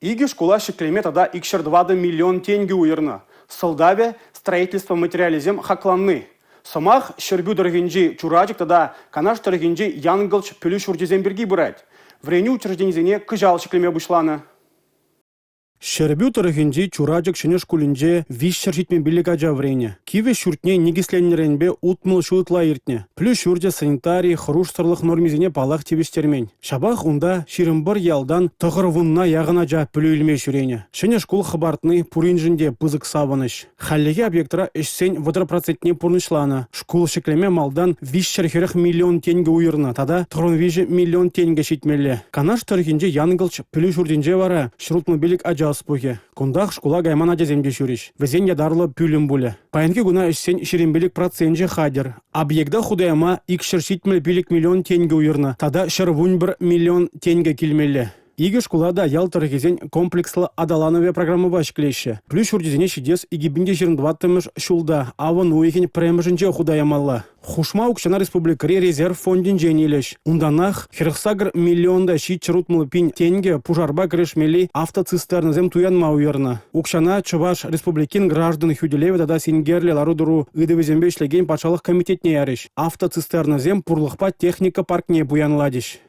Иги школа шеклеме тада икшердвады миллион тенге уйырны. Сылдаве строительство материализм хакланны. Самах шербю дорогинджи чураджик тада канаш дорогинджи янгылч пүлүш урдизем бирги бурать. Врени учрежденизине кыжал шеклеме бушланы. Шербю тарыхинжи чураджик шенеш кулинже вишшер житмен билик ажа врене. Киве шуртне нигисленнеренбе утмыл шутла иртне. Плюс шурде санитарий хруштарлых нормизине палах тивиштермен. Шабах унда ширымбар ялдан тығырвунна яғына жа пүлүлме шурене. Шенеш кул хабартны пуринжинде пызык савыныш. Халлеге объектра эшсен процентне пурнышланы. Школ шеклеме малдан вишшер херех миллион тенге уйырны. Тада тығырвижи миллион тенге шитмелле. Канаш тарыхинже янгылч пүлү шурдинже вара шрутмы билик ажа спухе. Кундах школа гаймана жеземде шуриш. Везен ядарлы пүлім буле. Паянки гуна эшсен ширинбелик процентже хадер. Объекта худаяма икшер шитмел билик миллион тенге уйырны. Тада шырвун бір миллион тенге килмелле. Иги школада ялтыр кезен комплекслы адаланове программа башклейші. Плюс шурдизене шидес игибинде 22 шулда аван уйхен премжинже худаямалла. Хушма укшана республикари резерв фондин женилеш. Унданах херхсагр миллионда шит чрутмылы пин тенге пужарба крешмели автоцистерназем туянма уйырна. Укшана Чуваш республикин граждан хюделеве дада сингерле ларудуру ыдывезембе ишлеген патшалық комитетне ярыш. Автоцистерназем пурлықпа техника паркне буянладиш.